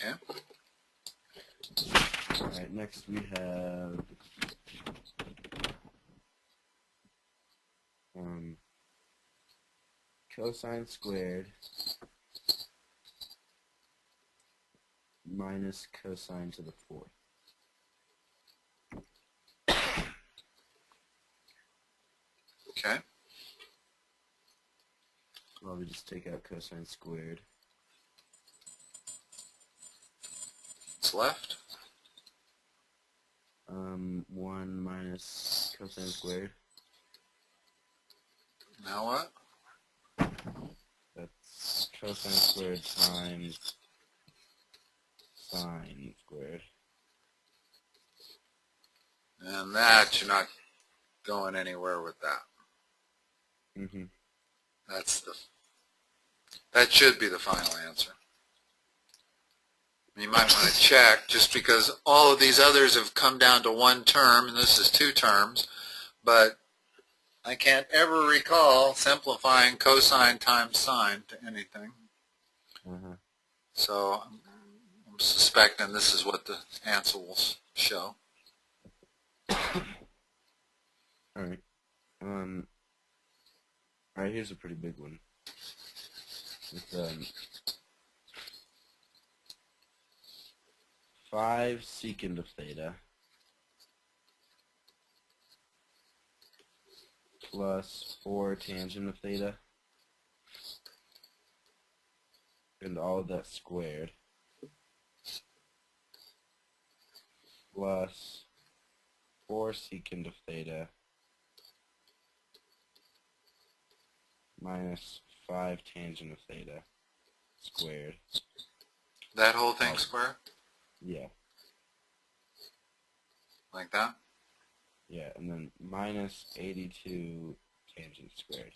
Okay. Alright, next we have cosine squared minus cosine to the fourth. Okay. Well, we just take out cosine squared. What's left? 1 minus cosine squared. Now what? That's cosine squared times sine squared. And that, you're not going anywhere with that. Mm-hmm. That should be the final answer. You might want to check, just because all of these others have come down to one term, and this is two terms, but I can't ever recall simplifying cosine times sine to anything. Uh-huh. So I'm suspecting this is what the answer will show. Alright. Alright, here's a pretty big one. With 5 secant of theta plus 4 tangent of theta, and all of that squared, plus 4 secant of theta minus 5 tangent of theta squared. That whole thing square? Yeah. Like that? Yeah, and then minus 82 tangent squared.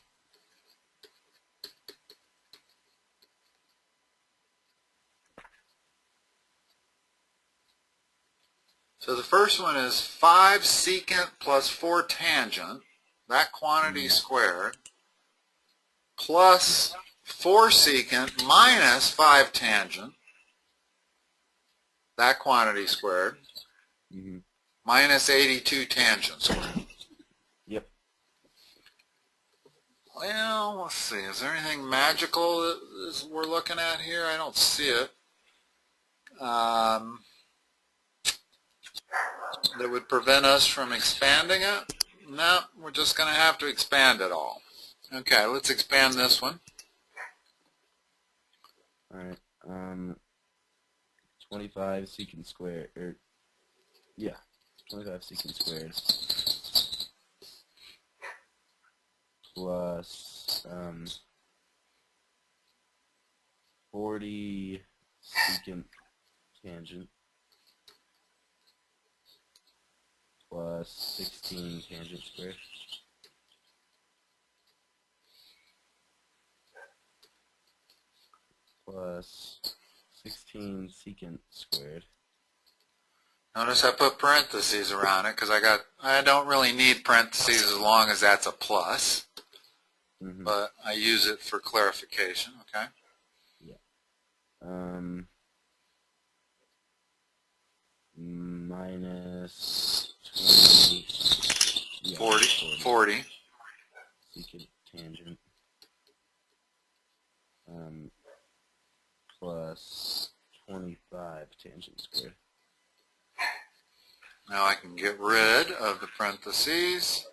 So the first one is 5 secant plus 4 tangent, that quantity squared, plus 4 secant minus 5 tangent, that quantity squared, minus 82 tangent squared. Yep. Well, let's see. Is there anything magical that we're looking at here? I don't see it. That would prevent us from expanding it? No, we're just going to have to expand it all. Okay, let's expand this one. Alright, 25 secant squared, 25 secant squared plus 40 secant tangent plus 16 tangent squared. Plus 16 secant squared. Notice I put parentheses around it because I don't really need parentheses as long as that's a plus. But I use it for clarification, okay? Yeah. Minus 20. Yeah, 40. Secant tangent. Plus 25 tangent squared. Now I can get rid of the parentheses.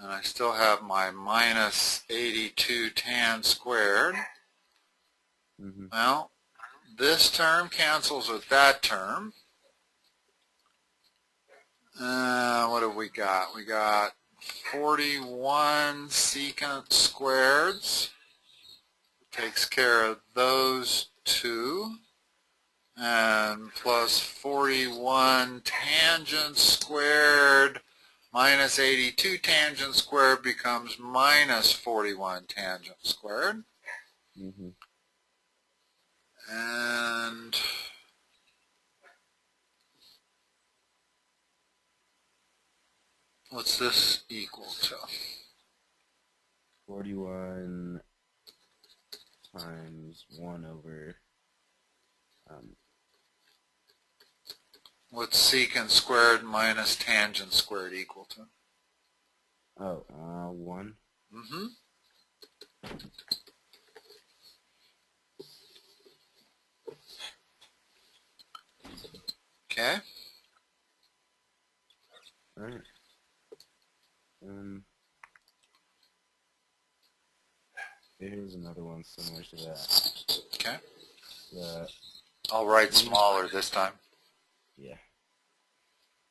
And I still have my minus 82 tan squared. Well, this term cancels with that term. What have we got? We got 41 secant squareds. Takes care of those two. And plus 41 tangent squared minus 82 tangent squared becomes minus 41 tangent squared. And what's this equal to? 41 times 1 over Um, What's secant squared minus tangent squared equal to? 1. Mm-hmm. Okay. All right. Here's another one similar to that. Okay. The I'll write smaller this time. yeah.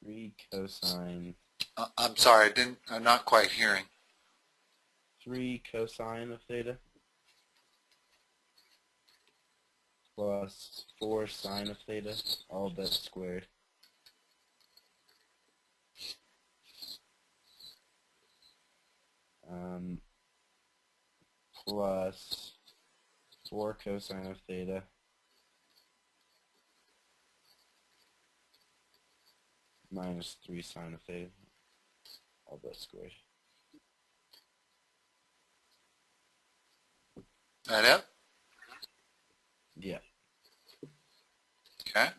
3 cosine. I'm sorry, I'm not quite hearing. 3 cosine of theta plus 4 sine of theta, all of that squared. Plus 4 cosine of theta minus 3 sine of theta, all that squared. That it? Yeah. Okay.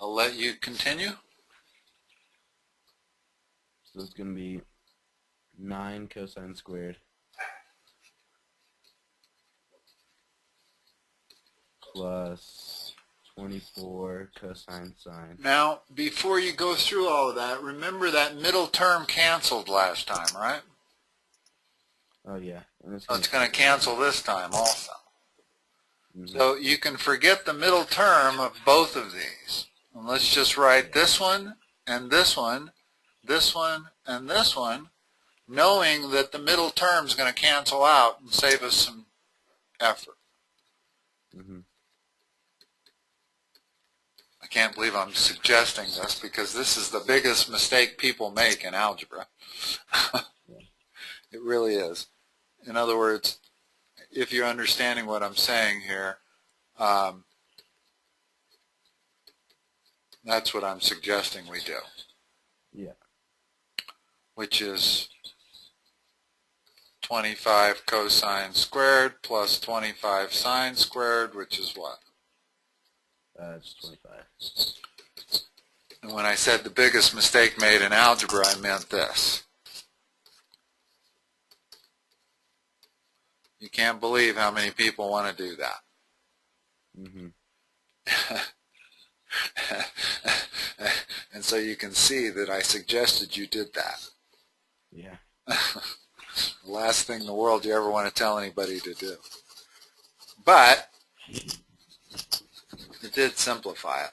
I'll let you continue. So it's going to be 9 cosine squared plus 24 cosine sine. Now, before you go through all of that, remember that middle term canceled last time, right? Oh yeah. And it's So it's going to cancel this time also. Mm-hmm. So you can forget the middle term of both of these. And let's just write this one and this one, this one and this one, knowing that the middle term is going to cancel out and save us some effort. Mm-hmm. I can't believe I'm suggesting this because this is the biggest mistake people make in algebra. It really is. In other words, if you're understanding what I'm saying here, that's what I'm suggesting we do. Yeah. Which is 25 cosine squared plus 25 sine squared, which is what? It's 25. And when I said the biggest mistake made in algebra, I meant this. You can't believe how many people want to do that. Mm-hmm. And so you can see that I suggested you did that. Yeah. The last thing in the world you ever want to tell anybody to do. But it did simplify it.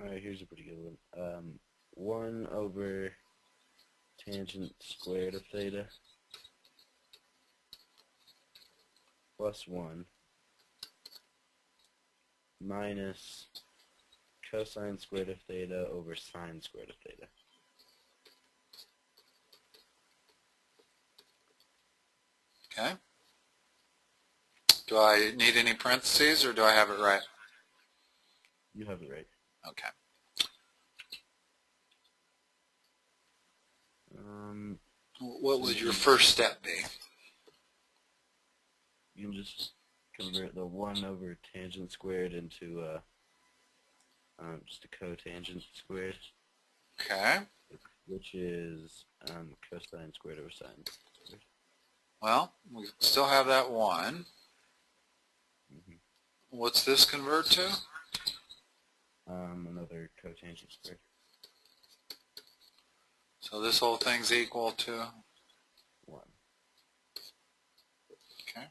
Alright, here's a pretty good one. 1 over tangent squared of theta plus 1 minus cosine squared of theta over sine squared of theta. Okay? Do I need any parentheses or do I have it right? You have it right. Okay. What would your first step be? You can just convert the 1 over tangent squared into just a cotangent squared, Okay. which is cosine squared over sine squared. Well, we still have that 1. Mm-hmm. What's this convert to? Another cotangent squared. So this whole thing's equal to 1. Okay.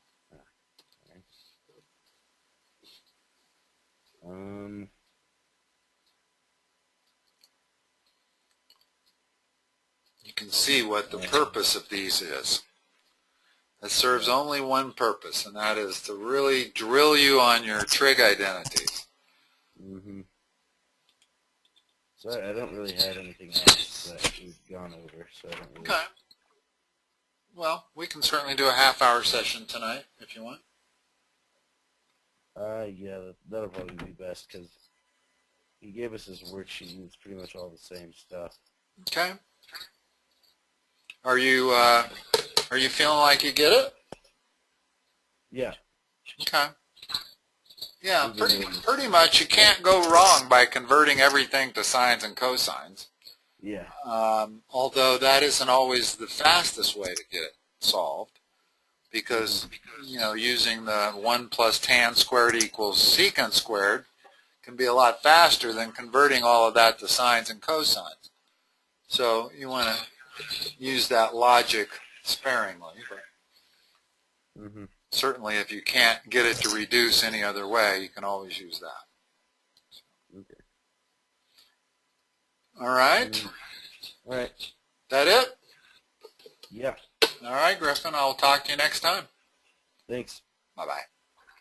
Alright. You can see what the purpose of these is. It serves only one purpose, and that is to really drill you on your trig identities. Mm-hmm. So I don't really have anything else that we've gone over, so I don't really... Okay. Well, we can certainly do a half-hour session tonight if you want. Yeah, that'll probably be best, because he gave us his worksheet, and it's pretty much all the same stuff. Okay. Are you feeling like you get it? Yeah. Okay. Yeah, pretty much you can't go wrong by converting everything to sines and cosines. Yeah. Although that isn't always the fastest way to get it solved, because using the 1 plus tan squared equals secant squared can be a lot faster than converting all of that to sines and cosines. So you want to use that logic sparingly. But certainly if you can't get it to reduce any other way, you can always use that. Okay. All right. All right. That it? Yeah. All right, Griffin. I'll talk to you next time. Thanks. Bye-bye.